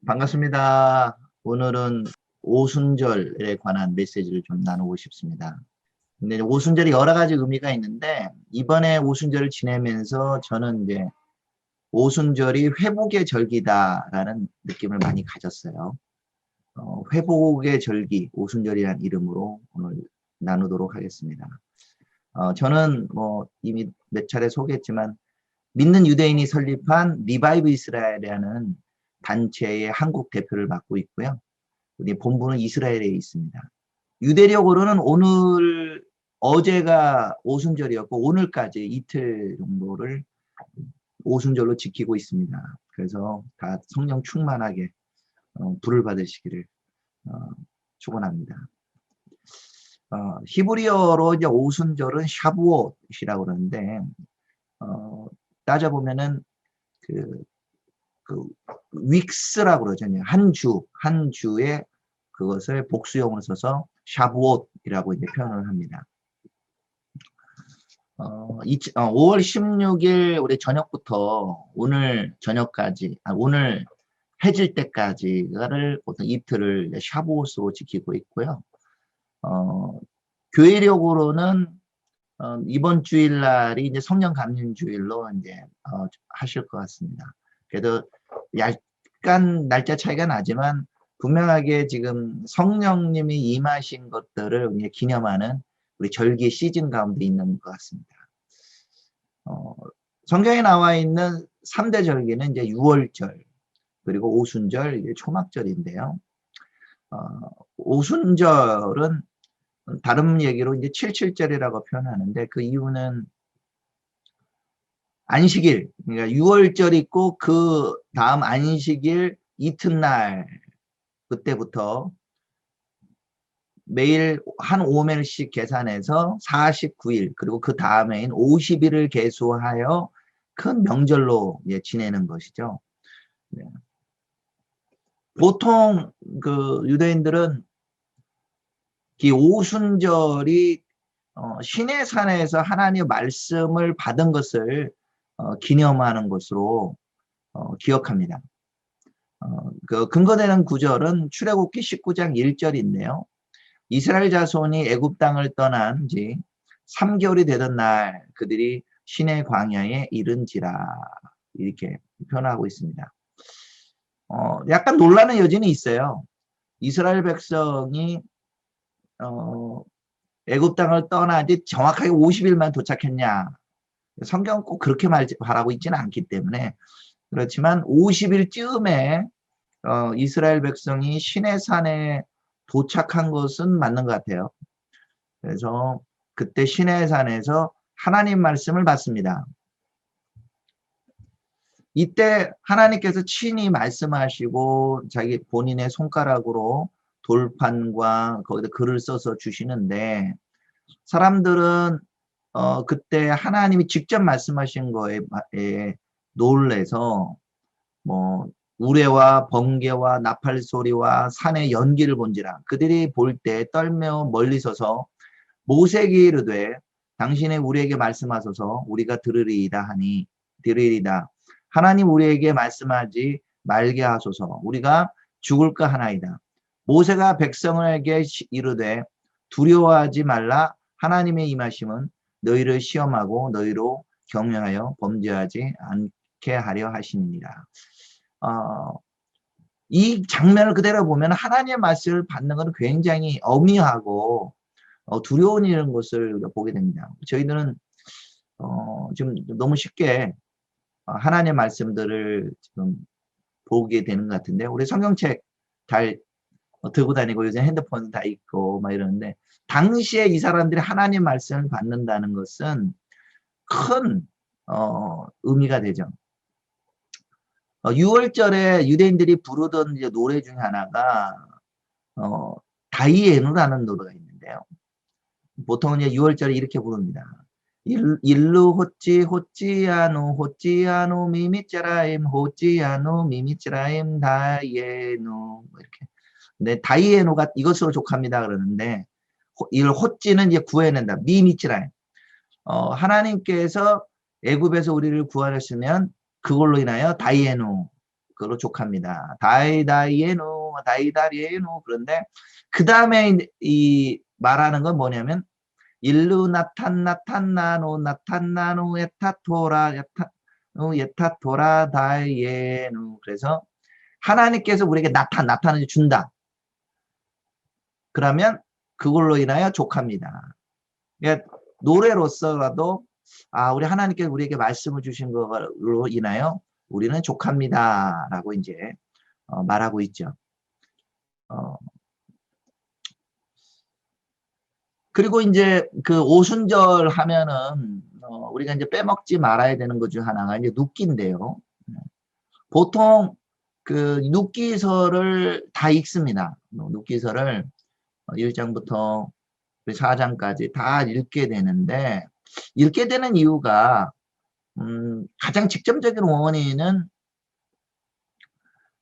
반갑습니다. 오늘은 오순절에 관한 메시지를 좀 나누고 싶습니다. 근데 오순절이 여러 가지 의미가 있는데, 이번에 오순절을 지내면서 저는 이제 오순절이 회복의 절기다라는 느낌을 많이 가졌어요. 회복의 절기, 오순절이라는 이름으로 오늘 나누도록 하겠습니다. 저는 이미 몇 차례 소개했지만, 믿는 유대인이 설립한 리바이브 이스라엘이라는 단체의 한국 대표를 맡고 있고요. 우리 본부는 이스라엘에 있습니다. 유대력으로는 어제가 오순절이었고 오늘까지 이틀 정도를 오순절로 지키고 있습니다. 그래서 다 성령 충만하게 불을 받으시기를 축원합니다. 히브리어로 이제 오순절은 샤부옷이라고 그러는데 따져보면은 그 윅스라고 그러죠. 한 주에 그것을 복수형으로 써서 샤부옷이라고 이제 표현을 합니다. 5월 16일 우리 저녁부터 오늘 저녁까지, 오늘 해질 때까지를 보통 이틀을 샤부옷으로 지키고 있고요. 교회력으로는 이번 주일날이 이제 성령 감림 주일로 이제 하실 것 같습니다. 그래도 약간 날짜 차이가 나지만 분명하게 지금 성령님이 임하신 것들을 기념하는 우리 절기 시즌 가운데 있는 것 같습니다. 성경에 나와 있는 3대 절기는 이제 유월절, 그리고 오순절, 이제 초막절인데요. 오순절은 다른 얘기로 이제 77절이라고 표현하는데, 그 이유는 안식일, 그러니까 6월절 있고 그 다음 안식일 이튿날, 그때부터 매일 한 오멜씩 계산해서 49일, 그리고 그 다음에인 50일을 계수하여 큰 명절로 지내는 것이죠. 네. 보통 그 유대인들은 이 오순절이 신의 산에서 하나님의 말씀을 받은 것을 기념하는 것으로 기억합니다. 그 근거되는 구절은 출애굽기 19장 1절인데요. 이스라엘 자손이 애굽 땅을 떠난 지 3개월이 되던 날 그들이 시내 광야에 이른지라, 이렇게 표현하고 있습니다. 약간 논란의 여지는 있어요. 이스라엘 백성이 애굽 땅을 떠난 지 정확하게 50일만 도착했냐. 성경은 꼭 그렇게 말하고 있지는 않기 때문에, 그렇지만 50일쯤에 이스라엘 백성이 시내산에 도착한 것은 맞는 것 같아요. 그래서 그때 시내산에서 하나님 말씀을 받습니다. 이때 하나님께서 친히 말씀하시고 자기 본인의 손가락으로 돌판과 거기다 글을 써서 주시는데, 사람들은 그때 하나님이 직접 말씀하신 거에 놀래서 우레와 번개와 나팔 소리와 산의 연기를 본지라, 그들이 볼 때 떨며 멀리 서서 모세에게 이르되 당신의 우리에게 말씀하소서 우리가 들으리이다 하니, 들으리이다. 하나님 우리에게 말씀하지 말게 하소서 우리가 죽을까 하나이다. 모세가 백성에게 이르되 두려워하지 말라. 하나님의 임하심은 너희를 시험하고 너희로 경영하여 범죄하지 않게 하려 하시니라. 이 장면을 그대로 보면 하나님의 말씀을 받는 것은 굉장히 어미하고 두려운 이런 것을 보게 됩니다. 저희들은 지금 너무 쉽게 하나님의 말씀들을 지금 보게 되는 것 같은데, 우리 성경책 잘 들고 다니고 요새 핸드폰 다 있고 막 이러는데, 당시에 이 사람들이 하나님 말씀을 받는다는 것은 큰 의미가 되죠. 6월절에 유대인들이 부르던 이제 노래 중에 하나가 다이에누라는 노래가 있는데요. 보통은 이제 6월절에 이렇게 부릅니다. 일루 호찌아누 호찌아누 미미짜라임 호찌아누 미미짜라임 다이에누, 이렇게. 근데 다이에누가 이것으로 족합니다 그러는데, 이 호찌는 이제 구해낸다. 미미짜라임. 하나님께서 애굽에서 우리를 구하셨으면 그걸로 인하여 다이에누, 그걸로 족합니다. 다이다이에노, 다이다리에노. 그런데 그 다음에 이 말하는 건 뭐냐면 일루 나탄나노 나탄나노 에타토라 에타토라 다이에노. 그래서 하나님께서 우리에게 나타나서 준다. 그러면 그걸로 인하여 족합니다. 그러니까 노래로서라도 우리 하나님께서 우리에게 말씀을 주신 걸로 인하여 우리는 족합니다. 라고 이제 말하고 있죠. 그리고 이제 그 오순절 하면은 우리가 이제 빼먹지 말아야 되는 것 중 하나가 이제 눕기인데요. 보통 그 눕기서를 다 읽습니다. 눕기서를 1장부터 4장까지 다 읽게 되는데, 읽게 되는 이유가 가장 직접적인 원인은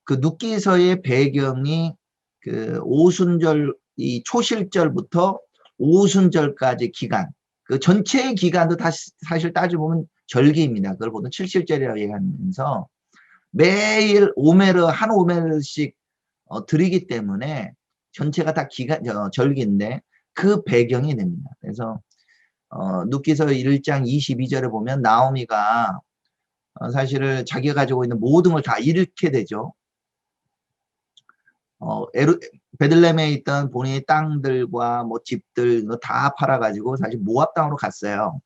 그 눕기서의 배경이 그 오순절, 이 초실절부터 오순절까지 기간, 그 전체의 기간도 사실 따져보면 절기입니다. 그걸 보통 칠실절이라고 얘기하면서 매일 한 오메르씩 드리기 때문에 전체가 다 절기인데 그 배경이 됩니다. 그래서 눕기서 1장 22절에 보면 나오미가 사실은 자기가 가지고 있는 모든 걸 다 잃게 되죠. 베들레헴에 있던 본인의 땅들과 뭐 집들 다 팔아가지고 사실 모압 땅으로 갔어요.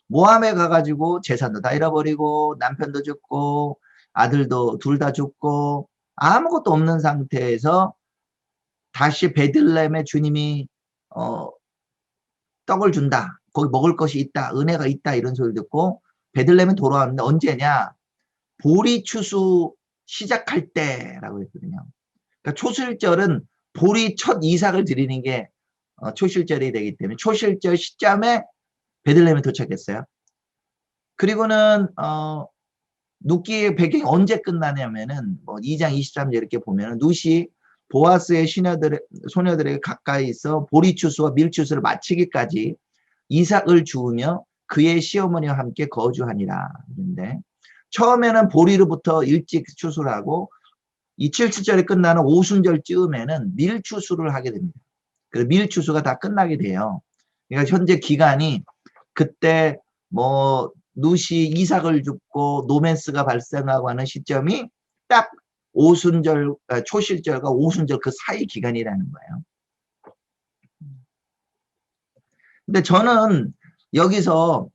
모압에 가가지고 재산도 다 잃어버리고 남편도 죽고 아들도 둘 다 죽고 아무것도 없는 상태에서 다시 베들레헴에 주님이 떡을 준다. 거기 먹을 것이 있다. 은혜가 있다. 이런 소리 듣고 베들레헴에 돌아왔는데 언제냐? 보리 추수 시작할 때라고 했거든요. 그러니까 초실절은 보리 첫 이삭을 드리는 게 초실절이 되기 때문에 초실절 시점에 베들레헴에 도착했어요. 그리고는 눕기의 배경이 언제 끝나냐면은 뭐 2장 23절 이렇게 보면은 룻이 보아스의 소녀들에게 가까이 있어 보리추수와 밀추수를 마치기까지 이삭을 주우며 그의 시어머니와 함께 거주하니라. 그런데 처음에는 보리로부터 일찍 추수를 하고 이 7절에 끝나는 오순절 즈음에는 밀추수를 하게 됩니다. 그래서 밀추수가 다 끝나게 돼요. 그러니까 현재 기간이 그때 뭐 룻이 이삭을 줍고 노멘스가 발생하고 하는 시점이 딱 오순절, 초실절과 오순절 그 사이 기간이라는 거예요. 근데 저는 여기서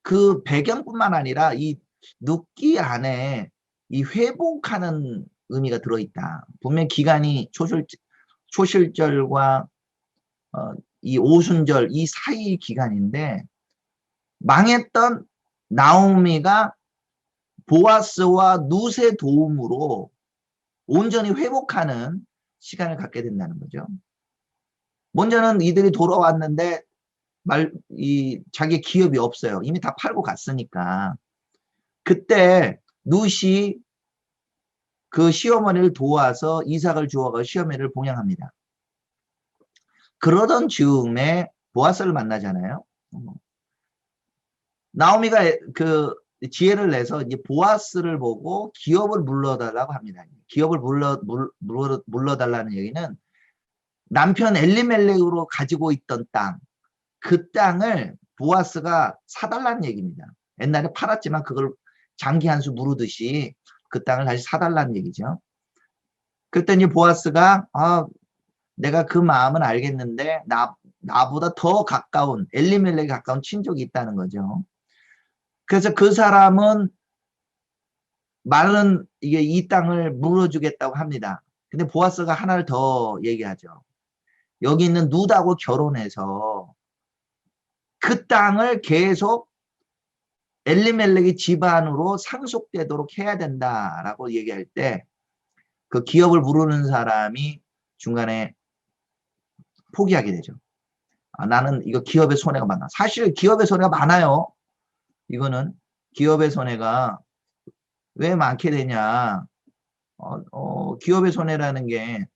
그 배경뿐만 아니라 이 눕기 안에 이 회복하는 의미가 들어있다. 분명 기간이 초실절과 이 오순절 이 사이 기간인데 망했던 나오미가 보아스와 룻의 도움으로 온전히 회복하는 시간을 갖게 된다는 거죠. 먼저는 이들이 돌아왔는데 자기 기업이 없어요. 이미 다 팔고 갔으니까. 그때 룻이 그 시어머니를 도와서 이삭을 주어가 시어머니를 봉양합니다. 그러던 즈음에 보아스를 만나잖아요. 나오미가 그 지혜를 내서 이제 보아스를 보고 기업을 물러달라고 합니다. 기업을 물러달라는 얘기는 남편 엘리멜렉으로 가지고 있던 땅, 그 땅을 보아스가 사달라는 얘기입니다. 옛날에 팔았지만 그걸 장기 한 수 무르듯이 그 땅을 다시 사달라는 얘기죠. 그랬더니 보아스가 내가 그 마음은 알겠는데 나보다 더 가까운 엘리멜렉에 가까운 친족이 있다는 거죠. 그래서 그 사람은 말은 이 땅을 물어주겠다고 합니다. 근데 보아스가 하나를 더 얘기하죠. 여기 있는 룻하고 결혼해서 그 땅을 계속 엘리멜렉의 집안으로 상속되도록 해야 된다라고 얘기할 때 그 기업을 부르는 사람이 중간에 포기하게 되죠. 나는 이거 기업의 손해가 많아. 사실 기업의 손해가 많아요. 이거는 기업의 손해가 왜 많게 되냐. 기업의 손해라는 게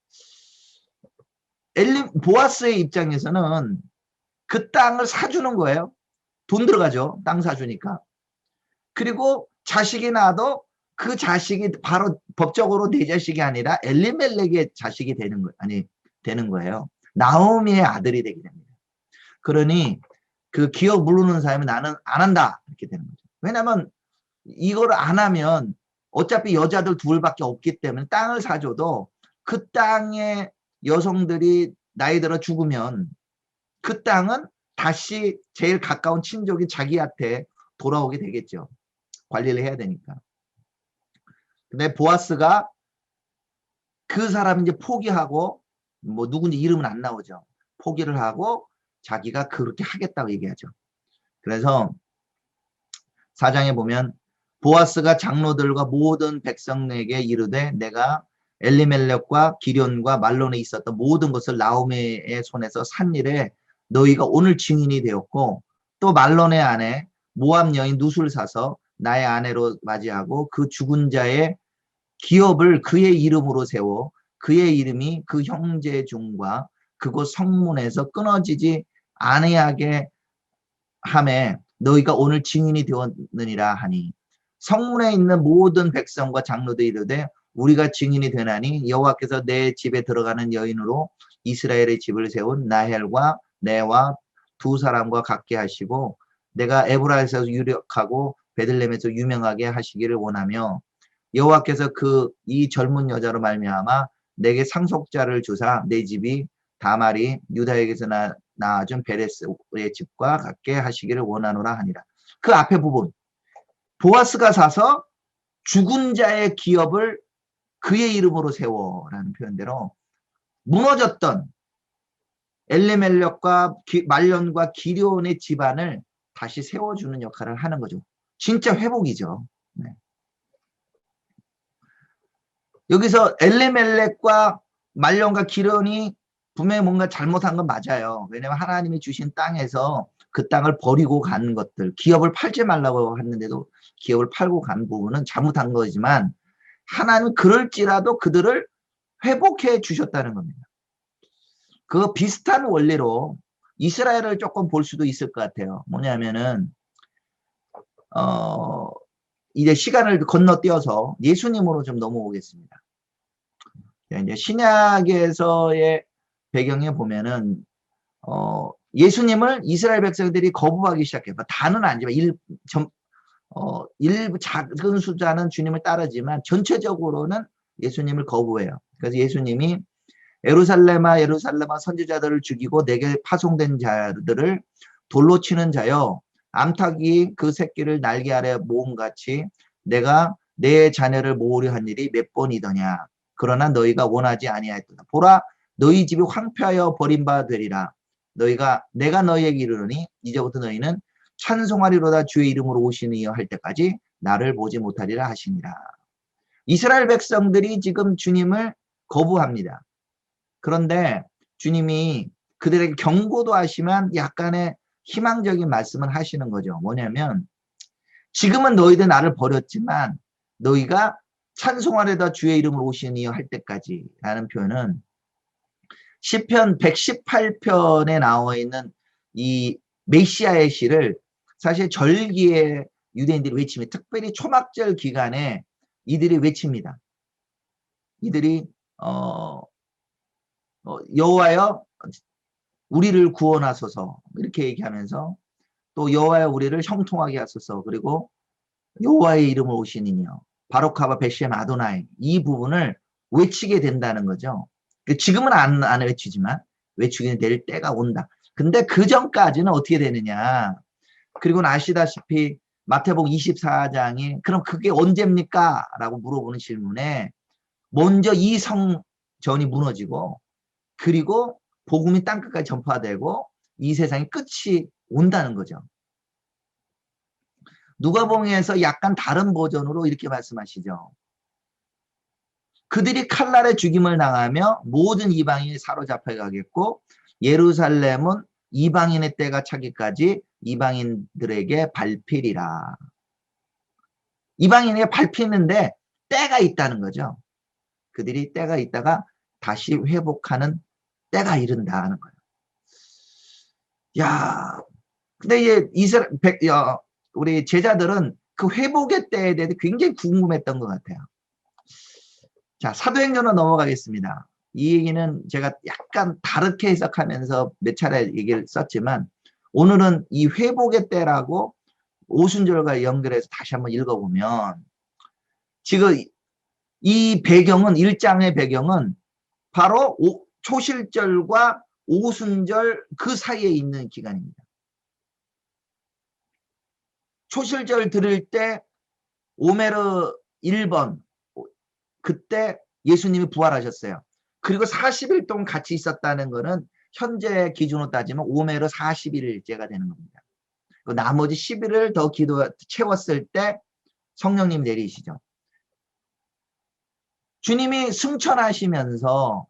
보아스의 입장에서는 그 땅을 사주는 거예요. 돈 들어가죠. 땅 사주니까. 그리고 자식이 나도 그 자식이 바로 법적으로 내 자식이 아니라 엘리멜렉의 자식이 되는 거예요. 나오미의 아들이 되게 됩니다. 그러니 그 기업 물르는 사람이 나는 안 한다 이렇게 되는 거죠. 왜냐하면 이걸 안 하면 어차피 여자들 둘밖에 없기 때문에 땅을 사줘도 그 땅에 여성들이 나이 들어 죽으면 그 땅은 다시 제일 가까운 친족이 자기한테 돌아오게 되겠죠. 관리를 해야 되니까. 근데 보아스가 그 사람 이제 포기하고, 뭐 누군지 이름은 안 나오죠. 포기를 하고 자기가 그렇게 하겠다고 얘기하죠. 그래서 4장에 보면 보아스가 장로들과 모든 백성에게 이르되 내가 엘리멜렉과 기련과 말론에 있었던 모든 것을 나오미의 손에서 산 일에 너희가 오늘 증인이 되었고, 또 말론의 아내 모압 여인 룻을 사서 나의 아내로 맞이하고 그 죽은 자의 기업을 그의 이름으로 세워 그의 이름이 그 형제 중과 그곳 성문에서 끊어지지 아니하게 하매 너희가 오늘 증인이 되었느니라 하니, 성문에 있는 모든 백성과 장로들이 이르되 우리가 증인이 되나니 여호와께서 내 집에 들어가는 여인으로 이스라엘의 집을 세운 나헬과 내와 두 사람과 같게 하시고 내가 에브라에서 유력하고 베들레헴에서 유명하게 하시기를 원하며, 여호와께서 이 젊은 여자로 말미암아 내게 상속자를 주사 내 집이 다말이 유다에게서 낳아준 베레스의 집과 같게 하시기를 원하노라 하니라. 그 앞에 부분, 보아스가 사서 죽은 자의 기업을 그의 이름으로 세워라는 표현대로 무너졌던 엘리멜렉과 말론과 기럧의 집안을 다시 세워주는 역할을 하는 거죠. 진짜 회복이죠. 네. 여기서 엘리멜렉과 말론과 기럧이 분명히 뭔가 잘못한 건 맞아요. 왜냐하면 하나님이 주신 땅에서 그 땅을 버리고 간 것들, 기업을 팔지 말라고 했는데도 기업을 팔고 간 부분은 잘못한 거지만 하나님은 그럴지라도 그들을 회복해 주셨다는 겁니다. 그 비슷한 원리로 이스라엘을 조금 볼 수도 있을 것 같아요. 뭐냐면은 이제 시간을 건너뛰어서 예수님으로 좀 넘어오겠습니다. 이제 신약에서의 배경에 보면은 예수님을 이스라엘 백성들이 거부하기 시작해요. 다는 아니지만 일부 작은 숫자는 주님을 따르지만 전체적으로는 예수님을 거부해요. 그래서 예수님이 예루살렘아 예루살렘아 선지자들을 죽이고 내게 파송된 자들을 돌로 치는 자여, 암탉이 그 새끼를 날개 아래 모음같이 내가 내 자녀를 모으려 한 일이 몇 번이더냐. 그러나 너희가 원하지 아니하였도다. 보라, 너희 집이 황폐하여 버림바 되리라. 내가 너희에게 이르노니 이제부터 너희는 찬송하리로다 주의 이름으로 오시니여 할 때까지 나를 보지 못하리라 하시니라. 이스라엘 백성들이 지금 주님을 거부합니다. 그런데 주님이 그들에게 경고도 하시면 약간의 희망적인 말씀을 하시는 거죠. 뭐냐면 지금은 너희들 나를 버렸지만 너희가 찬송하려다 주의 이름으로 오시니여 할 때까지 라는 표현은 시편 118편에 나와 있는 이 메시아의 시를 사실 절기에 유대인들이 외칩니다. 특별히 초막절 기간에 이들이 외칩니다. 이들이 여호와여 우리를 구원하소서 이렇게 얘기하면서 또 여호와여 우리를 형통하게 하소서, 그리고 여호와의 이름을 오시니며 바로카바 베시엠 아도나이, 이 부분을 외치게 된다는 거죠. 지금은 안 외치지만 외치게 될 때가 온다. 근데 그 전까지는 어떻게 되느냐. 그리고 아시다시피 마태복음 24장이 그럼 그게 언제입니까? 라고 물어보는 질문에 먼저 이 성전이 무너지고 그리고 복음이 땅끝까지 전파되고 이 세상의 끝이 온다는 거죠. 누가복음에서 약간 다른 버전으로 이렇게 말씀하시죠. 그들이 칼날에 죽임을 당하며 모든 이방인이 사로잡혀 가겠고 예루살렘은 이방인의 때가 차기까지 이방인들에게 밟히리라. 이방인에게 밟히는데 때가 있다는 거죠. 그들이 때가 있다가 다시 회복하는 때가 이른다는 거예요. 야, 근데 이제 우리 제자들은 그 회복의 때에 대해서 굉장히 궁금했던 것 같아요. 자, 사도행전으로 넘어가겠습니다. 이 얘기는 제가 약간 다르게 해석하면서 몇 차례 얘기를 썼지만 오늘은 이 회복의 때라고 오순절과 연결해서 다시 한번 읽어보면 지금 이 배경은 1장의 배경은 바로 초실절과 오순절 그 사이에 있는 기간입니다. 초실절 들을 때 오메르 1번 그때 예수님이 부활하셨어요. 그리고 40일 동안 같이 있었다는 것은 현재 기준으로 따지면 오메르 41일째가 되는 겁니다. 나머지 10일을 더 채웠을 때 성령님 내리시죠. 주님이 승천하시면서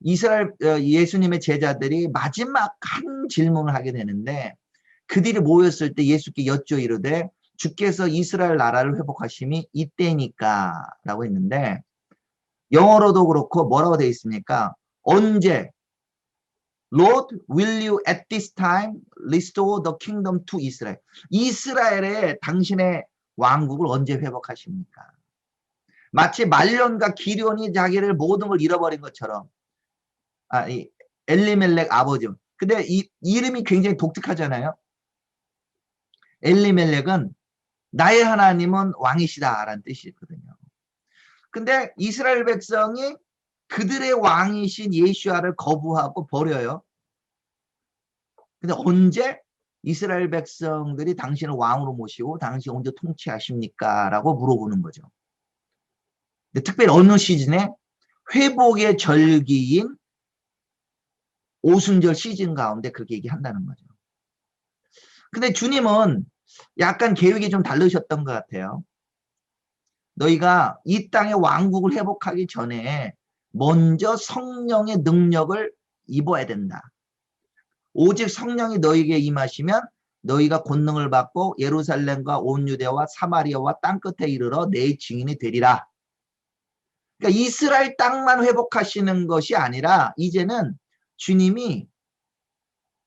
이스라엘 예수님의 제자들이 마지막 한 질문을 하게 되는데 그들이 모였을 때 예수께 여쭈어 이르되 주께서 이스라엘 나라를 회복하심이 이때니까 라고 했는데 영어로도 그렇고 뭐라고 되어 있습니까? 언제? Lord, will you at this time restore the kingdom to Israel? 이스라엘에 당신의 왕국을 언제 회복하십니까? 마치 말론과 기련이 자기를 모든 걸 잃어버린 것처럼 이 엘리멜렉 아버지. 근데 이 이름이 굉장히 독특하잖아요. 엘리멜렉은 나의 하나님은 왕이시다 라는 뜻이 있거든요. 근데 이스라엘 백성이 그들의 왕이신 예수아를 거부하고 버려요. 근데 언제 이스라엘 백성들이 당신을 왕으로 모시고 당신이 언제 통치하십니까? 라고 물어보는 거죠. 근데 특별히 어느 시즌에 회복의 절기인 오순절 시즌 가운데 그렇게 얘기한다는 거죠. 근데 주님은 약간 계획이 좀 다르셨던 것 같아요. 너희가 이 땅의 왕국을 회복하기 전에 먼저 성령의 능력을 입어야 된다. 오직 성령이 너희에게 임하시면 너희가 권능을 받고 예루살렘과 온 유대와 사마리아와 땅끝에 이르러 내 증인이 되리라. 그러니까 이스라엘 땅만 회복하시는 것이 아니라 이제는 주님이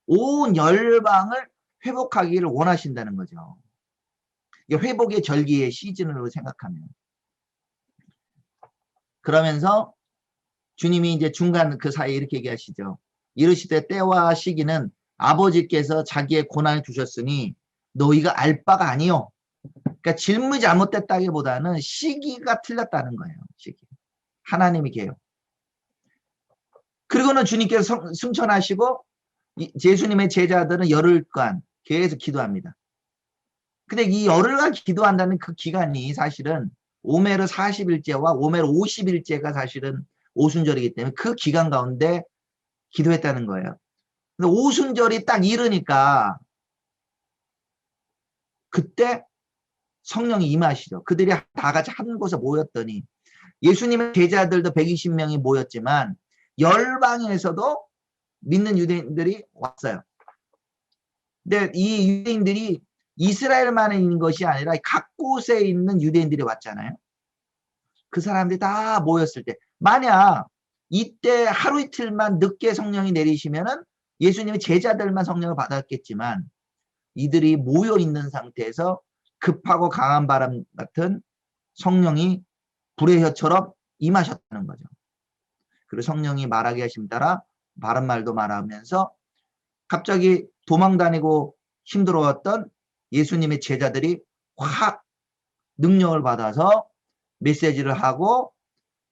온 열방을 회복하기를 원하신다는 거죠. 회복의 절기의 시즌으로 생각하면. 그러면서 주님이 이제 중간 그 사이에 이렇게 얘기하시죠. 이르시되 때와 시기는 아버지께서 자기의 고난을 주셨으니 너희가 알 바가 아니요. 그러니까 질문이 잘못됐다기보다는 시기가 틀렸다는 거예요. 시기. 하나님이 계요. 그리고는 주님께서 승천하시고 예수님의 제자들은 열흘간 계속 기도합니다. 근데 이 열흘간 기도한다는 그 기간이 사실은 오메르 40일째와 오메르 50일째가 사실은 오순절이기 때문에 그 기간 가운데 기도했다는 거예요. 근데 오순절이 딱 이르니까 그때 성령이 임하시죠. 그들이 다 같이 한 곳에 모였더니 예수님의 제자들도 120명이 모였지만 열방에서도 믿는 유대인들이 왔어요. 근데 이 유대인들이 이스라엘만에 있는 것이 아니라 각 곳에 있는 유대인들이 왔잖아요. 그 사람들이 다 모였을 때 만약 이때 하루 이틀만 늦게 성령이 내리시면은 예수님의 제자들만 성령을 받았겠지만 이들이 모여 있는 상태에서 급하고 강한 바람 같은 성령이 불의 혀처럼 임하셨다는 거죠. 그리고 성령이 말하게 하심 따라 바른 말도 말하면서 갑자기 도망다니고 힘들어왔던 예수님의 제자들이 확 능력을 받아서 메시지를 하고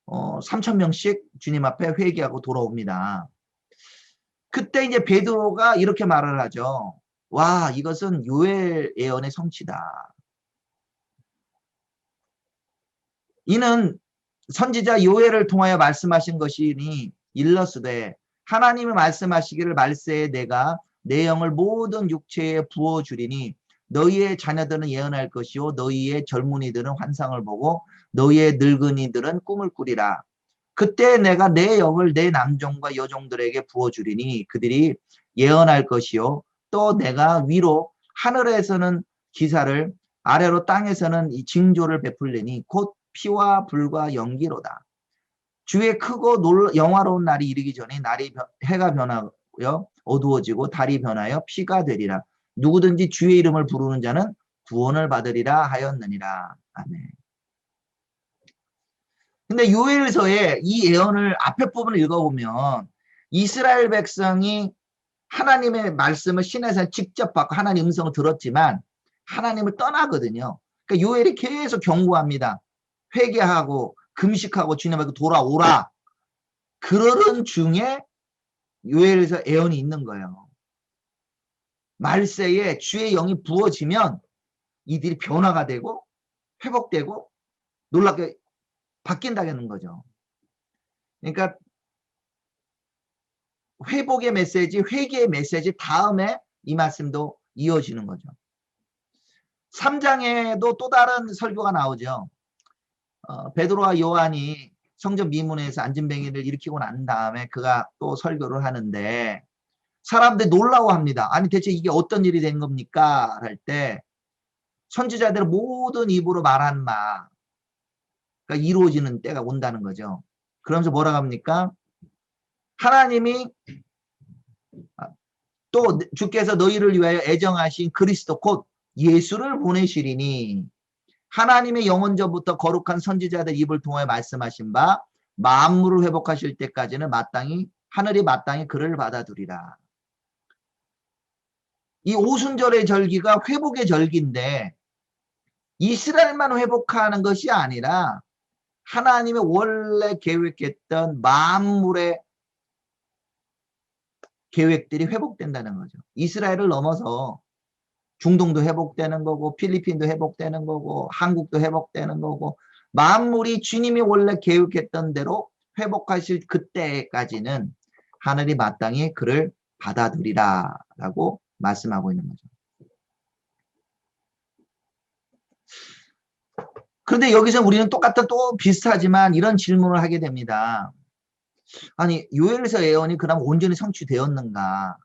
3,000명씩 주님 앞에 회개하고 돌아옵니다. 그때 이제 베드로가 이렇게 말을 하죠. 와, 이것은 요엘 예언의 성취다. 이는 선지자 요엘을 통하여 말씀하신 것이니 일러스되 하나님이 말씀하시기를 말세에 내가 내 영을 모든 육체에 부어주리니 너희의 자녀들은 예언할 것이요 너희의 젊은이들은 환상을 보고 너희의 늙은이들은 꿈을 꾸리라. 그때 내가 내 영을 내 남종과 여종들에게 부어주리니 그들이 예언할 것이요 또 내가 위로 하늘에서는 기사를 아래로 땅에서는 이 징조를 베풀리니 곧 피와 불과 연기로다. 주의 크고 영화로운 날이 이르기 전에 해가 변하여 어두워지고 달이 변하여 피가 되리라. 누구든지 주의 이름을 부르는 자는 구원을 받으리라 하였느니라. 아멘. 근데 요엘서에 이 예언을 앞에 부분을 읽어보면 이스라엘 백성이 하나님의 말씀을 시내에서 직접 받고 하나님 음성을 들었지만 하나님을 떠나거든요. 그러니까 요엘이 계속 경고합니다. 회개하고 금식하고 주님에게 돌아오라. 그러는 중에 요엘에서 예언이 있는 거예요. 말세에 주의 영이 부어지면 이들이 변화가 되고 회복되고 놀랍게 바뀐다는 거죠. 그러니까 회복의 메시지, 회개의 메시지 다음에 이 말씀도 이어지는 거죠. 3장에도 또 다른 설교가 나오죠. 베드로와 요한이 성전 미문에서 안진뱅이를 일으키고 난 다음에 그가 또 설교를 하는데 사람들이 놀라워합니다. 아니 대체 이게 어떤 일이 된 겁니까? 할 때 선지자들의 모든 입으로 말한 바가 이루어지는 때가 온다는 거죠. 그러면서 뭐라고 합니까? 하나님이 또 주께서 너희를 위하여 애정하신 그리스도 곧 예수를 보내시리니 하나님의 영원전부터 거룩한 선지자들 입을 통하여 말씀하신 바 만물을 회복하실 때까지는 마땅히 하늘이 마땅히 그를 받아두리라. 이 오순절의 절기가 회복의 절기인데 이스라엘만 회복하는 것이 아니라 하나님의 원래 계획했던 만물의 계획들이 회복된다는 거죠. 이스라엘을 넘어서 중동도 회복되는 거고 필리핀도 회복되는 거고 한국도 회복되는 거고 만물이 주님이 원래 계획했던 대로 회복하실 그때까지는 하늘이 마땅히 그를 받아들이라 라고 말씀하고 있는 거죠. 그런데 여기서 우리는 똑같은 또 비슷하지만 이런 질문을 하게 됩니다. 아니 요엘서 예언이 그럼 온전히 성취되었는가?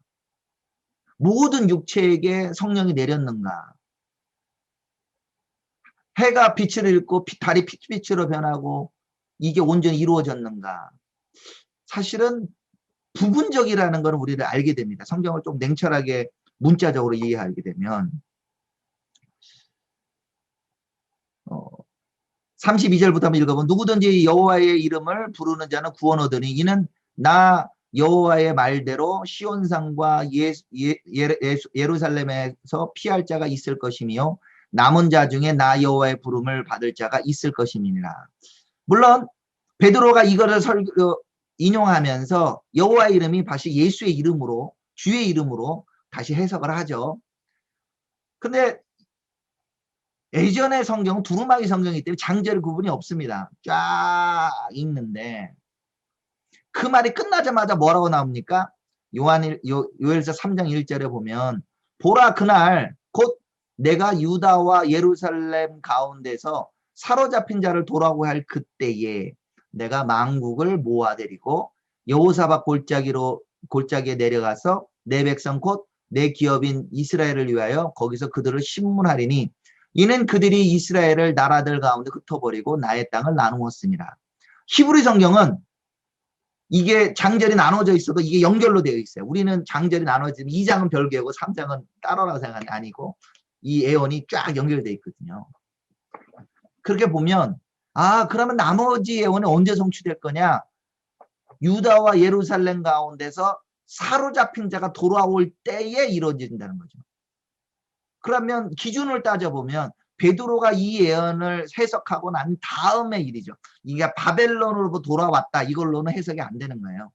모든 육체에게 성령이 내렸는가? 해가 빛을 잃고 달이 빛으로 변하고 이게 온전히 이루어졌는가? 사실은 부분적이라는 것을 우리를 알게 됩니다. 성경을 좀 냉철하게 문자적으로 이해하게 되면 32절부터 한번 읽어보면 누구든지 여호와의 이름을 부르는 자는 구원 얻으니 이는 나 여호와의 말대로 시온산과 예루살렘에서 피할 자가 있을 것이며 남은 자 중에 나 여호와의 부름을 받을 자가 있을 것임이니라. 물론 베드로가 이거를 인용하면서 여호와의 이름이 다시 예수의 이름으로 주의 이름으로 다시 해석을 하죠. 근데 예전의 성경은 두루마기 성경이기 때문에 장절 구분이 없습니다. 쫙 읽는데 그 말이 끝나자마자 뭐라고 나옵니까? 요엘서 3장 1절에 보면 보라 그날 곧 내가 유다와 예루살렘 가운데서 사로잡힌 자를 돌아오게 할 그때에 내가 만국을 모아들이고 여호사밧 골짜기에 내려가서 내 백성 곧 내 기업인 이스라엘을 위하여 거기서 그들을 심문하리니 이는 그들이 이스라엘을 나라들 가운데 흩어버리고 나의 땅을 나누었습니다. 히브리 성경은 이게 장절이 나눠져 있어도 이게 연결로 되어 있어요. 우리는 장절이 나눠지면 2장은 별개고 3장은 따로라고 생각하는 게 아니고 이 예언이 쫙 연결되어 있거든요. 그렇게 보면 그러면 나머지 예언은 언제 성취될 거냐? 유다와 예루살렘 가운데서 사로잡힌 자가 돌아올 때에 이루어진다는 거죠. 그러면 기준을 따져보면 베드로가 이 예언을 해석하고 난 다음의 일이죠. 이게 바벨론으로 돌아왔다 이걸로는 해석이 안 되는 거예요.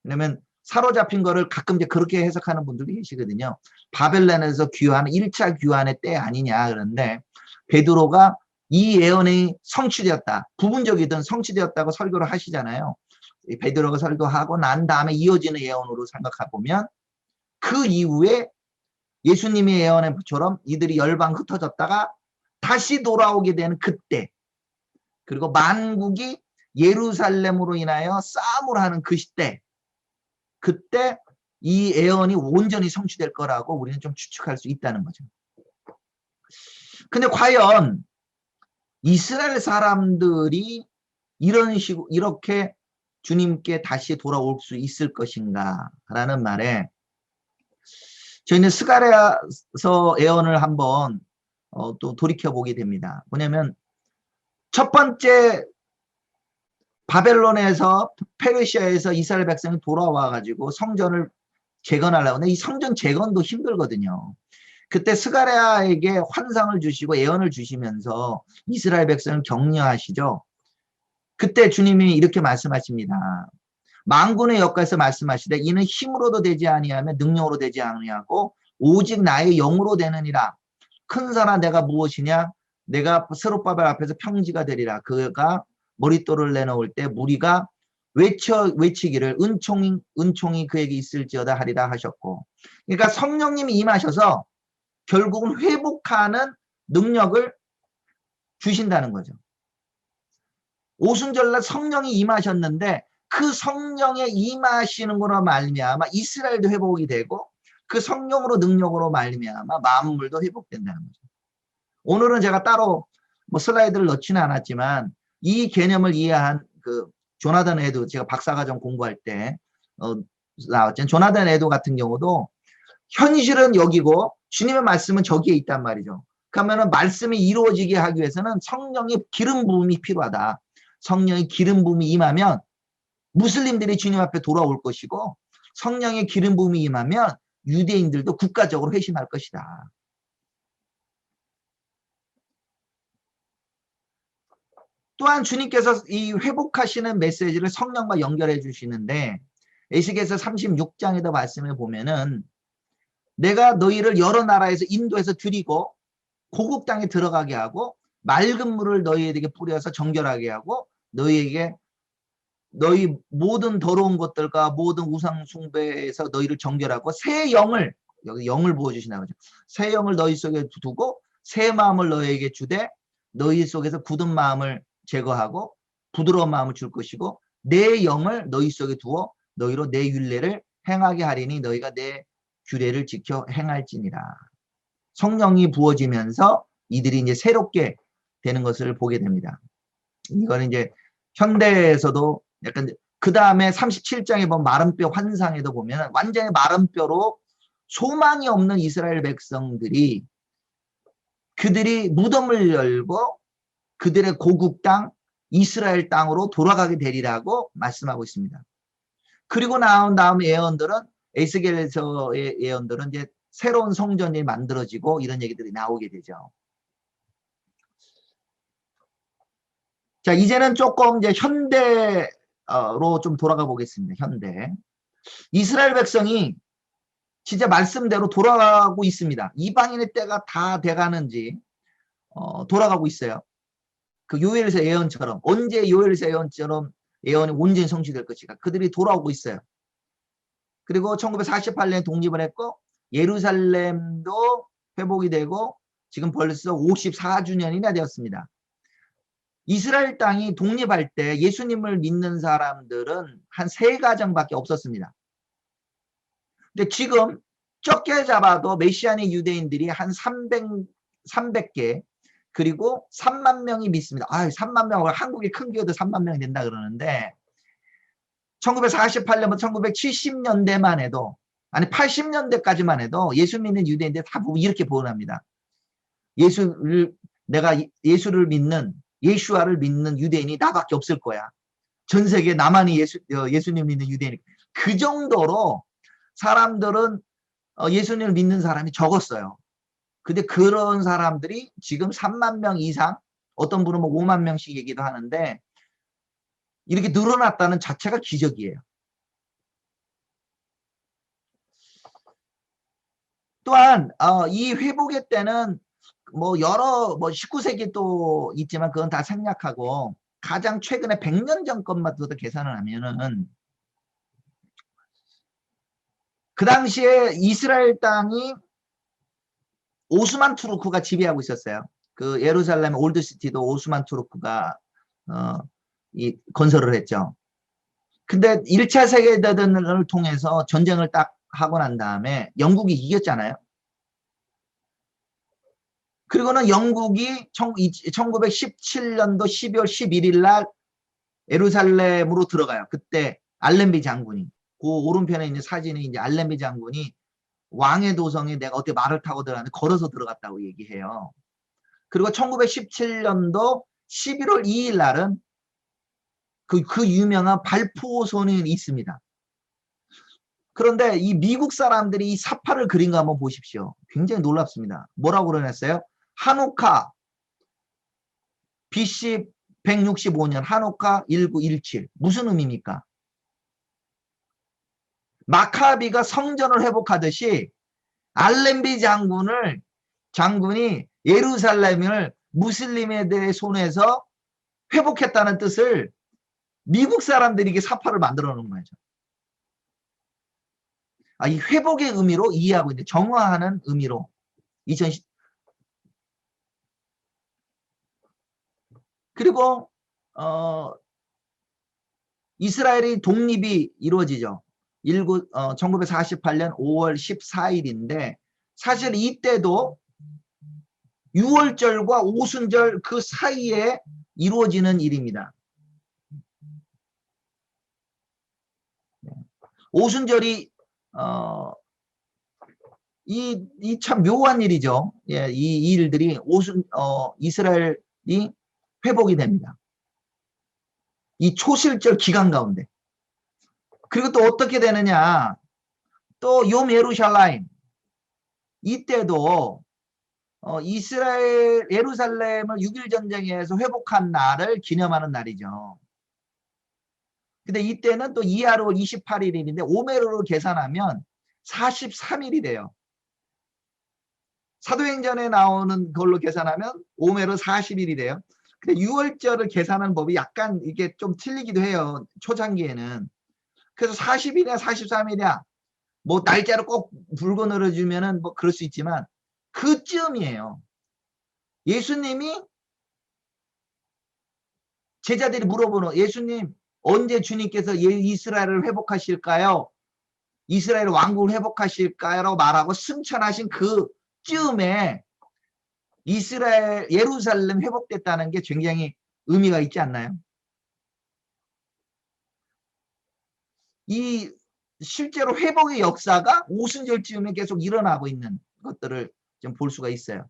왜냐면 사로잡힌 거를 가끔 이제 그렇게 해석하는 분들이 계시거든요. 바벨론에서 귀환 1차 귀환의 때 아니냐 그런데 베드로가 이 예언이 성취되었다. 부분적이든 성취되었다고 설교를 하시잖아요. 베드로가 설교하고 난 다음에 이어지는 예언으로 생각해 보면 그 이후에 예수님의 예언처럼 이들이 열방 흩어졌다가 다시 돌아오게 되는 그때 그리고 만국이 예루살렘으로 인하여 싸움을 하는 그 시대 그때 이 예언이 온전히 성취될 거라고 우리는 좀 추측할 수 있다는 거죠. 근데 과연 이스라엘 사람들이 이렇게 주님께 다시 돌아올 수 있을 것인가 라는 말에 저희는 스가랴서 예언을 한번 또 돌이켜보게 됩니다. 뭐냐면 첫 번째 바벨론에서 페르시아에서 이스라엘 백성이 돌아와 가지고 성전을 재건하려고 하는데 이 성전 재건도 힘들거든요. 그때 스가랴에게 환상을 주시고 예언을 주시면서 이스라엘 백성을 격려하시죠. 그때 주님이 이렇게 말씀하십니다. 만군의 여호와께서 말씀하시되 이는 힘으로도 되지 아니하며 능력으로 되지 아니하고 오직 나의 영으로 되느니라. 큰 산아 내가 무엇이냐? 내가 스룹바벨 앞에서 평지가 되리라. 그가 머릿돌을 내놓을 때 무리가 외치기를 은총이 그에게 있을지어다 하리라 하셨고. 그러니까 성령님이 임하셔서 결국은 회복하는 능력을 주신다는 거죠. 오순절날 성령이 임하셨는데 그 성령에 임하시는 거로 말미암아 이스라엘도 회복이 되고 그 성령으로 능력으로 말미암아 만물도 회복된다는 거죠. 오늘은 제가 따로 뭐 슬라이드를 넣지는 않았지만 이 개념을 이해한 그 조나단 에드, 제가 박사과정 공부할 때 나왔죠. 조나단 에드 같은 경우도 현실은 여기고 주님의 말씀은 저기에 있단 말이죠. 그러면은 말씀이 이루어지게 하기 위해서는 성령의 기름 부음이 필요하다. 성령의 기름 부음이 임하면 무슬림들이 주님 앞에 돌아올 것이고 성령의 기름 부음이 임하면 유대인들도 국가적으로 회심할 것이다. 또한 주님께서 이 회복하시는 메시지를 성령과 연결해 주시는데 에스겔서 36장에도 말씀을 보면은 내가 너희를 여러 나라에서 인도해서 들이고 고국 땅에 들어가게 하고 맑은 물을 너희에게 뿌려서 정결하게 하고 너희에게 너희 모든 더러운 것들과 모든 우상 숭배에서 너희를 정결하고 새 영을, 여기 영을 부어주시나 보죠. 새 영을 너희 속에 두고 새 마음을 너희에게 주되 너희 속에서 굳은 마음을 제거하고 부드러운 마음을 줄 것이고 내 영을 너희 속에 두어 너희로 내 율례를 행하게 하리니 너희가 내 규례를 지켜 행할지니라. 성령이 부어지면서 이들이 이제 새롭게 되는 것을 보게 됩니다. 이거는 이제 현대에서도 약간 그 다음에 37장에 보면 마른 뼈 환상에도 보면 완전히 마른 뼈로 소망이 없는 이스라엘 백성들이 그들이 무덤을 열고 그들의 고국 땅 이스라엘 땅으로 돌아가게 되리라고 말씀하고 있습니다. 그리고 나온 다음 예언들은 에스겔서의 예언들은 이제 새로운 성전이 만들어지고 이런 얘기들이 나오게 되죠. 자, 이제는 조금 이제 현대로 좀 돌아가 보겠습니다. 현대. 이스라엘 백성이 진짜 말씀대로 돌아가고 있습니다. 이방인의 때가 다 돼가는지 돌아가고 있어요. 그 요엘서 예언처럼 언제 요엘서 예언처럼 예언이 온전히 성취될 것인가. 그들이 돌아오고 있어요. 그리고 1948년에 독립을 했고 예루살렘도 회복이 되고 지금 벌써 54주년이나 되었습니다. 이스라엘 땅이 독립할 때 예수님을 믿는 사람들은 한 3가정밖에 없었습니다. 근데 지금 적게 잡아도 메시아닉 유대인들이 한 300개 그리고 3만 명이 믿습니다. 3만 명, 한국이 큰 교회도 3만 명이 된다 그러는데 1948년부터 1970년대만 해도 아니 80년대까지만 해도 예수 믿는 유대인들 다 이렇게 보응합니다. 내가 예수를 믿는 예수아를 믿는 유대인이 나밖에 없을 거야. 전 세계에 나만이 예수님 믿는 유대인. 그 정도로 사람들은 예수님을 믿는 사람이 적었어요. 근데 그런 사람들이 지금 3만 명 이상, 어떤 분은 뭐 5만 명씩 얘기도 하는데 이렇게 늘어났다는 자체가 기적이에요. 또한 이 회복의 때는 뭐 여러 19세기 또 있지만 그건 다 생략하고 가장 최근에 100년 전 것만 더 계산을 하면은 그 당시에 이스라엘 땅이 오스만 투르크가 지배하고 있었어요. 그 예루살렘 올드시티도 오스만 투르크가 건설을 했죠. 근데 1차 세계대전을 통해서 전쟁을 딱 하고 난 다음에 영국이 이겼잖아요. 그리고는 영국이 1917년도 12월 11일 날 예루살렘으로 들어가요. 그때 알렌비 장군이, 그 오른편에 있는 사진이 이제 알렌비 장군이 왕의 도성에 내가 어떻게 말을 타고 들어갔는데 걸어서 들어갔다고 얘기해요. 그리고 1917년도 11월 2일 날은 그 유명한 발포소년이 있습니다. 그런데 이 미국 사람들이 이 사파를 그린 거 한번 보십시오. 굉장히 놀랍습니다. 뭐라고 그려냈어요? 한우카 BC 165년 한우카 1917. 무슨 의미입니까? 마카비가 성전을 회복하듯이 알렘비 장군이 예루살렘을 무슬림들의 손에서 회복했다는 뜻을 미국 사람들이 이게 사파를 만들어 놓은 거죠. 이 회복의 의미로 이해하고 있는데, 정화하는 의미로 2010. 그리고 이스라엘의 독립이 이루어지죠. 1948년 5월 14일인데 사실 이때도 유월절과 오순절 그 사이에 이루어지는 일입니다. 오순절이 이 참 묘한 일이죠. 예, 이 일들이 이스라엘이 회복이 됩니다. 이 초실절 기간 가운데. 그리고 또 어떻게 되느냐? 또 욤 예루살렘, 이때도 이스라엘 예루살렘을 6.1 전쟁에서 회복한 날을 기념하는 날이죠. 근데 이때는 또 이하로 28일인데 오메르로 계산하면 43일이 돼요. 사도행전에 나오는 걸로 계산하면 오메르 40일이 돼요. 근데 6월절을 계산하는 법이 약간 이게 좀 틀리기도 해요. 초창기에는. 그래서 40일이냐 43일이냐 뭐 날짜를 꼭 불고 늘어주면은 뭐 그럴 수 있지만 그쯤이에요. 예수님이 제자들이 물어보는, 예수님 언제 주님께서 이스라엘을 회복하실까요? 이스라엘 왕국을 회복하실까요? 라고 말하고 승천하신 그쯤에 이스라엘 예루살렘 회복됐다는 게 굉장히 의미가 있지 않나요? 이 실제로 회복의 역사가 오순절쯤에 계속 일어나고 있는 것들을 좀 볼 수가 있어요.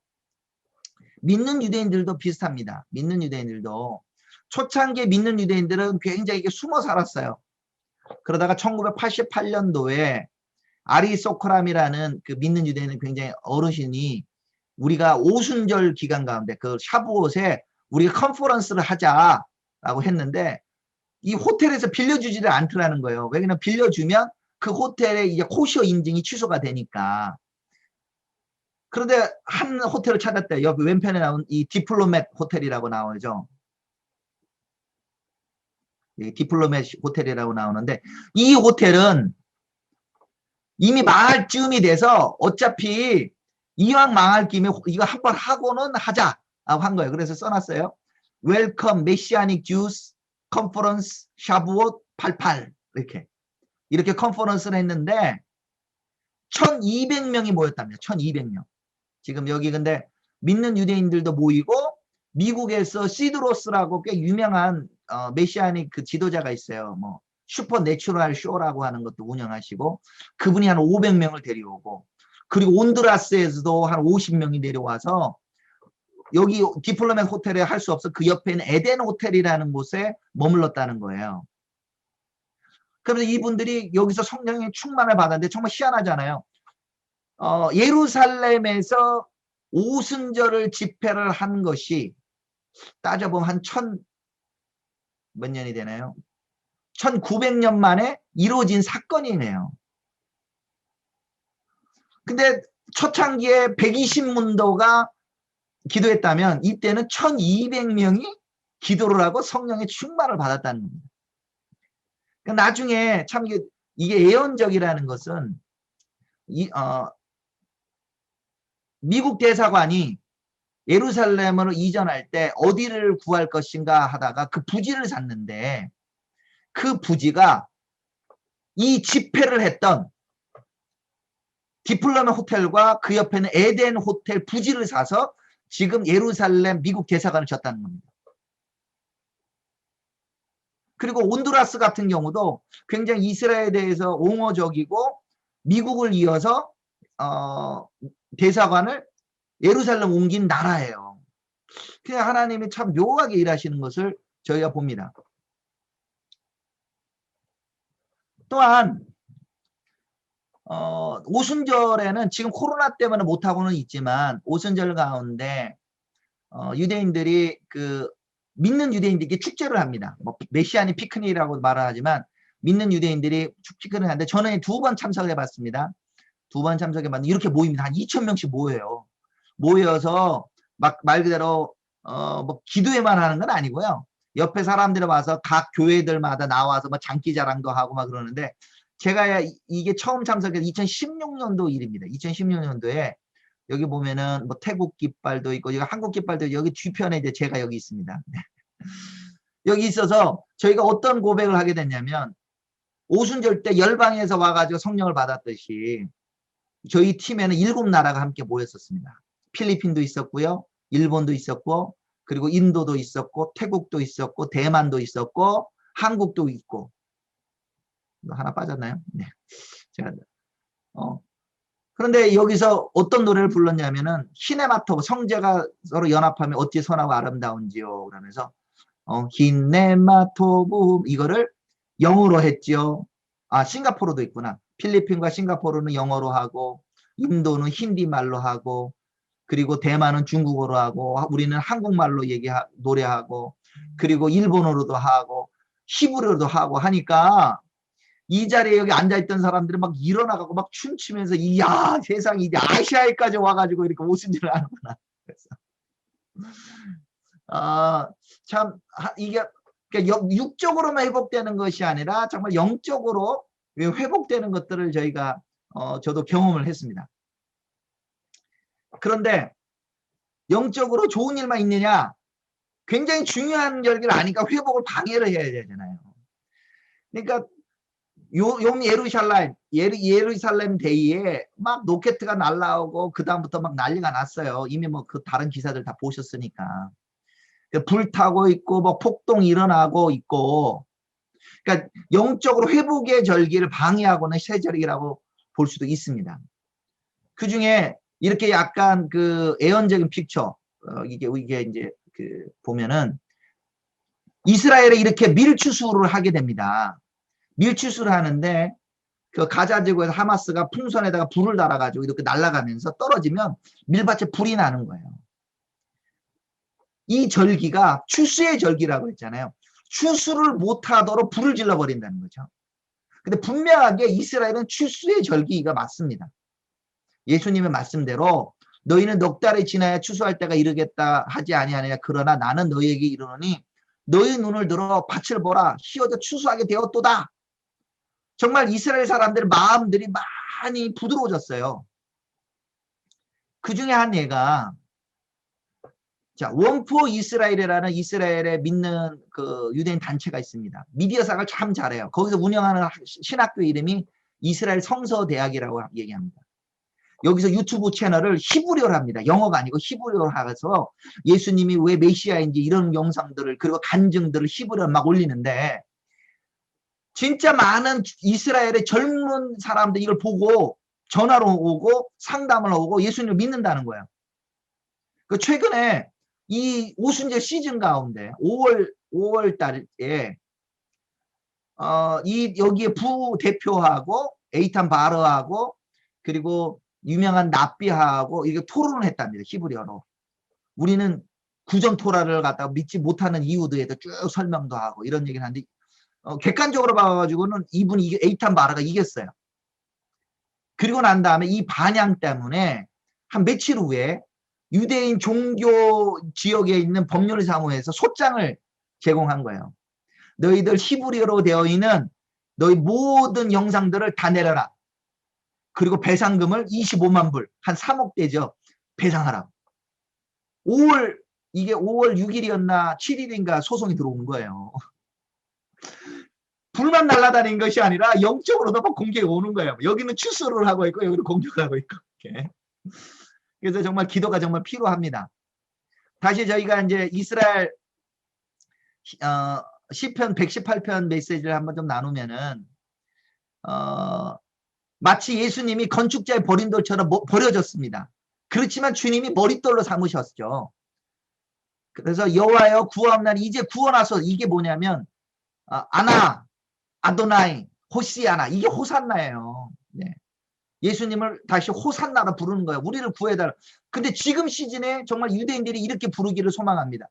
믿는 유대인들도 비슷합니다. 믿는 유대인들도 초창기에 믿는 유대인들은 굉장히 숨어 살았어요. 그러다가 1988년도에 아리소크람이라는 그 믿는 유대인은 굉장히 어르신이 우리가 오순절 기간 가운데 그 샤브옷에 우리가 컨퍼런스를 하자라고 했는데 이 호텔에서 빌려주지를 않더라는 거예요. 왜냐면 빌려주면 그 호텔의 이제 코시어 인증이 취소가 되니까. 그런데 한 호텔을 찾았대요. 여기 왼편에 나온 이 디플로맷 호텔이라고 나오죠. 이 디플로맷 호텔이라고 나오는데 이 호텔은 이미 망할 즈음이 돼서 어차피 이왕 망할 김에 이거 한번 하고는 하자라고 한 거예요. 그래서 써놨어요. Welcome Messianic Jews Conference 샤브옷 88 이렇게 컨퍼런스를 했는데 1200명이 모였답니다. 1200명. 지금 여기 근데 믿는 유대인들도 모이고 미국에서 시드로스라고 꽤 유명한 메시아닉 그 지도자가 있어요. 뭐 슈퍼 내추럴 쇼라고 하는 것도 운영하시고 그분이 한 500명을 데려오고 그리고 온두라스에서도 한 50명이 내려와서 여기 디플로맷 호텔에 할 수 없어 그 옆에 있는 에덴 호텔이라는 곳에 머물렀다는 거예요. 그래서 이분들이 여기서 성령의 충만을 받았는데 정말 희한하잖아요. 예루살렘에서 오순절을 집회를 한 것이 따져보면 한 몇 년이 되나요? 1900년 만에 이루어진 사건이네요. 근데 초창기에 120문도가 기도했다면 이때는 1200명이 기도를 하고 성령의 충만을 받았다는 겁니다. 그러니까 나중에 참 이게 예언적이라는 것은 미국 대사관이 예루살렘으로 이전할 때 어디를 구할 것인가 하다가 그 부지를 샀는데 그 부지가 이 집회를 했던 디플로메 호텔과 그 옆에는 에덴 호텔 부지를 사서 지금 예루살렘 미국 대사관을 졌다는 겁니다. 그리고 온두라스 같은 경우도 굉장히 이스라엘에 대해서 옹호적이고 미국을 이어서 대사관을 예루살렘 옮긴 나라예요. 그냥 하나님이 참 묘하게 일하시는 것을 저희가 봅니다. 또한 오순절에는 지금 코로나 때문에 못하고는 있지만 오순절 가운데 유대인들이 믿는 유대인들이 축제를 합니다. 뭐 메시아니 피크닉이라고 말을 하지만 믿는 유대인들이 축제를 하는데 저는 2번 참석을 해봤습니다. 2번 참석해봤는데 이렇게 모입니다. 한 2,000명씩 모여요. 모여서 막 말 그대로 뭐 기도회만 하는 건 아니고요. 옆에 사람들이 와서 각 교회들마다 나와서 뭐 장기자랑도 하고 막 그러는데 제가 이게 처음 참석해서 2016년도 일입니다. 2016년도에 여기 보면은 뭐 태국 깃발도 있고 여기 한국 깃발도 있고 여기 뒤편에 이제 제가 여기 있습니다. 여기 있어서 저희가 어떤 고백을 하게 됐냐면 오순절 때 열방에서 와가지고 성령을 받았듯이 저희 팀에는 7나라가 함께 모였었습니다. 필리핀도 있었고요. 일본도 있었고 그리고 인도도 있었고 태국도 있었고 대만도 있었고 한국도 있고 하나 빠졌나요? 네. 제가 그런데 여기서 어떤 노래를 불렀냐면은 시네마토 성제가 서로 연합하면 어찌 선하고 아름다운지요 그러면서 히네마토부 이거를 영어로 했지요. 아 싱가포르도 있구나. 필리핀과 싱가포르는 영어로 하고 인도는 힌디 말로 하고 그리고 대만은 중국어로 하고 우리는 한국말로 노래하고 그리고 일본어로도 하고 히브리어도 하고 하니까 이 자리에 여기 앉아있던 사람들이 막 일어나가고 막 춤추면서 이야 세상에 이제 아시아에까지 와가지고 이렇게 오순절을 하는구나. 그래서 참 이게 그러니까 육적으로만 회복되는 것이 아니라 정말 영적으로 회복되는 것들을 저희가 저도 경험을 했습니다. 그런데 영적으로 좋은 일만 있느냐? 굉장히 중요한 절기를 아니까 회복을 방해를 해야 되잖아요. 그러니까 예루살렘 데이에 막 로켓가 날라오고 그 다음부터 막 난리가 났어요. 이미 뭐 그 다른 기사들 다 보셨으니까. 불타고 있고 뭐 폭동 일어나고 있고 그러니까 영적으로 회복의 절기를 방해하고는 세절기라고 볼 수도 있습니다. 그 중에 이렇게 약간 애언적인 픽처 이게 이제 보면은 이스라엘에 이렇게 밀추수를 하게 됩니다. 밀추수를 하는데 가자 지구에서 하마스가 풍선에다가 불을 달아가지고 이렇게 날아가면서 떨어지면 밀밭에 불이 나는 거예요. 이 절기가 추수의 절기라고 했잖아요. 추수를 못하도록 불을 질러버린다는 거죠. 근데 분명하게 이스라엘은 추수의 절기가 맞습니다. 예수님의 말씀대로 너희는 넉 달이 지나야 추수할 때가 이르겠다 하지 아니하느냐 그러나 나는 너희에게 이르노니 너희 눈을 들어 밭을 보라 휘어져 추수하게 되었도다. 정말 이스라엘 사람들의 마음들이 많이 부드러워졌어요. 그 중에 한 예가 원포 이스라엘이라는 이스라엘에 믿는 유대인 단체가 있습니다. 미디어 사역을 참 잘해요. 거기서 운영하는 신학교 이름이 이스라엘 성서대학이라고 얘기합니다. 여기서 유튜브 채널을 히브리어로 합니다. 영어가 아니고 히브리어로 하서 예수님이 왜 메시아인지 이런 영상들을 그리고 간증들을 히브리어로 막 올리는데 진짜 많은 이스라엘의 젊은 사람들이 이걸 보고 전화로 오고 상담을 오고 예수님을 믿는다는 거예요. 최근에 이 오순절 시즌 가운데 5월 달에 여기에 부대표하고 에이탄 바르하고 그리고 유명한 납비하고 이게 토론을 했답니다. 히브리어로. 우리는 구전 토라를 갖다가 믿지 못하는 이유들에도 쭉 설명도 하고 이런 얘기를 하는데 객관적으로 봐가지고는 이분이 에이탄 바르가 이겼어요. 그리고 난 다음에 이 반향 때문에 한 며칠 후에 유대인 종교 지역에 있는 법률사무소에서 소장을 제공한 거예요. 너희들 히브리어로 되어 있는 너희 모든 영상들을 다 내려라. 그리고 배상금을 25만 불, 한 3억 대죠. 배상하라고. 이게 5월 6일이었나 7일인가 소송이 들어온 거예요. 불만 날아다닌 것이 아니라 영적으로도 막 공격이 오는 거예요. 여기는 추수를 하고 있고 여기는 공격을 하고 있고. 이렇게. 그래서 정말 기도가 정말 필요합니다. 다시 저희가 이제 이스라엘 시편 118편 메시지를 한번 좀 나누면은 마치 예수님이 건축자의 버린 돌처럼 버려졌습니다. 그렇지만 주님이 머릿돌로 삼으셨죠. 그래서 여호와여 구하옵나니 이제 구원하소서. 이게 뭐냐면 아나 아도나이 호시아나, 이게 호산나예요. 네. 예수님을 다시 호산나로 부르는 거예요. 우리를 구해달라. 근데 지금 시즌에 정말 유대인들이 이렇게 부르기를 소망합니다.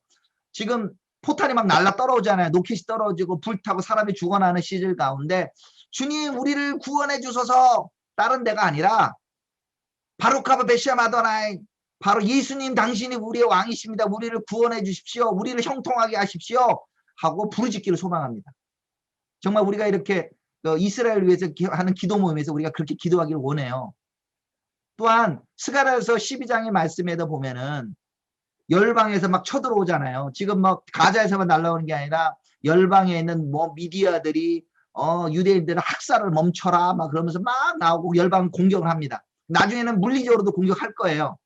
지금 포탄이 막 날라 떨어오잖아요. 로켓이 떨어지고 불타고 사람이 죽어나는 시즌 가운데 주님 우리를 구원해 주소서. 다른 데가 아니라 바루카바 베시아 아도나이, 바로 예수님 당신이 우리의 왕이십니다. 우리를 구원해 주십시오. 우리를 형통하게 하십시오. 하고 부르짖기를 소망합니다. 정말 우리가 이렇게 이스라엘을 위해서 하는 기도 모임에서 우리가 그렇게 기도하기를 원해요. 또한 스가랴서 12장의 말씀에도 보면은 열방에서 막 쳐들어오잖아요. 지금 막 가자에서만 날라오는 게 아니라 열방에 있는 뭐 미디어들이 유대인들은 학살을 멈춰라 막 그러면서 막 나오고 열방 공격을 합니다. 나중에는 물리적으로도 공격할 거예요.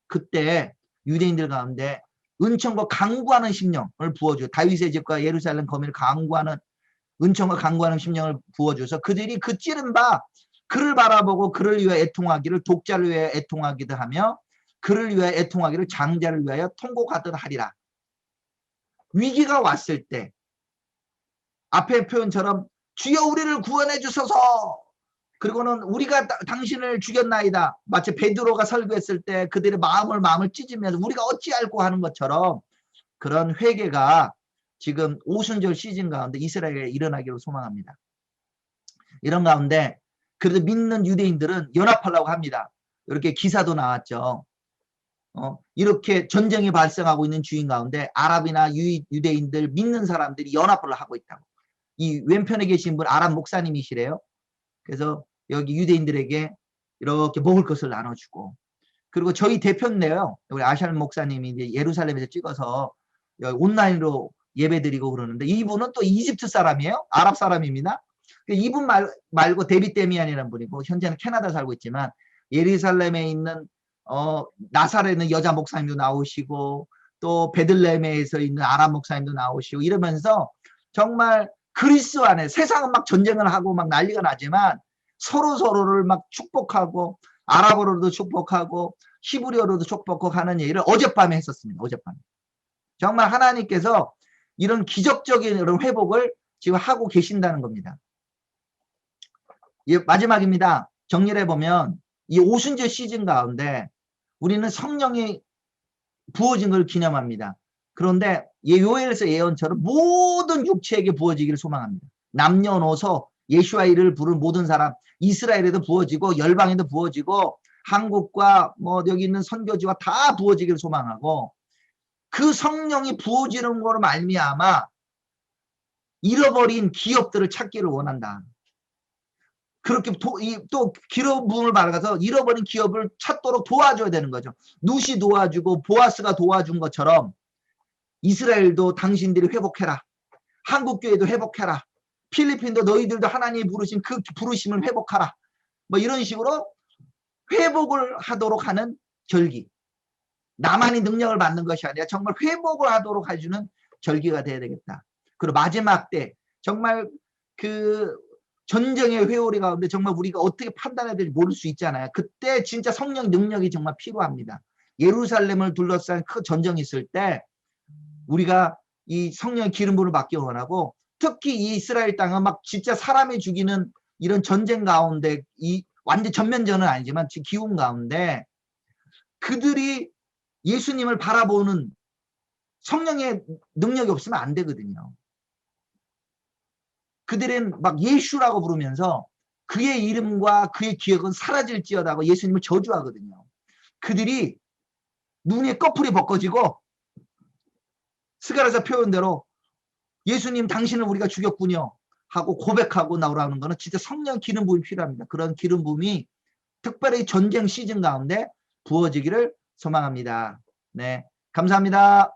그때 유대인들 가운데 은총과 강구하는 심령을 부어줘요. 다윗의 집과 예루살렘 거민을 강구하는, 은총과 강구하는 심령을 부어줘서 그들이 그 찌른 바 그를 바라보고 그를 위하여 애통하기를 독자를 위하여 애통하기도 하며 그를 위하여 애통하기를 장자를 위하여 통곡하듯 하리라. 위기가 왔을 때 앞의 표현처럼 주여 우리를 구원해 주소서. 그리고는 우리가 당신을 죽였나이다. 마치 베드로가 설교했을 때 그들의 마음을 찢으면서 우리가 어찌할꼬 하는 것처럼 그런 회개가 지금 오순절 시즌 가운데 이스라엘에 일어나기를 소망합니다. 이런 가운데 그래도 믿는 유대인들은 연합하려고 합니다. 이렇게 기사도 나왔죠. 이렇게 전쟁이 발생하고 있는 주인 가운데 아랍이나 유대인들 믿는 사람들이 연합을 하고 있다고. 이 왼편에 계신 분 아랍 목사님이시래요. 그래서 여기 유대인들에게 이렇게 먹을 것을 나눠주고, 그리고 저희 대표인데요, 우리 아샬 목사님이 이제 예루살렘에서 찍어서 온라인으로 예배드리고 그러는데 이분은 또 이집트 사람이에요. 아랍 사람입니다. 이분 말고 데비 데미안이라는 분이고 현재는 캐나다 살고 있지만 예루살렘에 있는 나사렛에 있는 여자 목사님도 나오시고 또 베들레헴에서 있는 아랍 목사님도 나오시고 이러면서 정말 그리스도 안에 세상은 막 전쟁을 하고 막 난리가 나지만 서로를 막 축복하고 아랍어로도 축복하고 히브리어로도 축복하고 하는 얘기를 어젯밤에 했었습니다. 어젯밤에. 정말 하나님께서 이런 기적적인 이런 회복을 지금 하고 계신다는 겁니다. 마지막입니다. 정리를 해보면 이 오순절 시즌 가운데 우리는 성령이 부어진 걸 기념합니다. 그런데 요엘에서 예언처럼 모든 육체에게 부어지기를 소망합니다. 남녀노소 예수와 이를 부른 모든 사람, 이스라엘에도 부어지고 열방에도 부어지고 한국과 뭐 여기 있는 선교지와 다 부어지기를 소망하고, 그 성령이 부어지는 거로 말미암아 잃어버린 기업들을 찾기를 원한다. 그렇게 또 기업을 받아서 잃어버린 기업을 찾도록 도와줘야 되는 거죠. 룻이 도와주고 보아스가 도와준 것처럼 이스라엘도 당신들이 회복해라. 한국교회도 회복해라. 필리핀도 너희들도 하나님이 부르신 그 부르심을 회복하라. 뭐 이런 식으로 회복을 하도록 하는 절기. 나만이 능력을 받는 것이 아니라 정말 회복을 하도록 해주는 절기가 돼야 되겠다. 그리고 마지막 때 정말 그 전쟁의 회오리 가운데 정말 우리가 어떻게 판단해야 될지 모를 수 있잖아요. 그때 진짜 성령 능력이 정말 필요합니다. 예루살렘을 둘러싼 큰 전쟁이 있을 때 우리가 이 성령의 기름 부음을 받기 원하고, 특히 이 이스라엘 땅은 막 진짜 사람이 죽이는 이런 전쟁 가운데, 이 완전 전면전은 아니지만 지금 기운 가운데 그들이 예수님을 바라보는 성령의 능력이 없으면 안 되거든요. 그들은 막 예수라고 부르면서 그의 이름과 그의 기억은 사라질지어다고 예수님을 저주하거든요. 그들이 눈에 꺼풀이 벗겨지고 스가랴서 표현대로 예수님 당신을 우리가 죽였군요 하고 고백하고 나오라는 거는 진짜 성령 기름 부음이 필요합니다. 그런 기름 부음이 특별히 전쟁 시즌 가운데 부어지기를 소망합니다. 네, 감사합니다.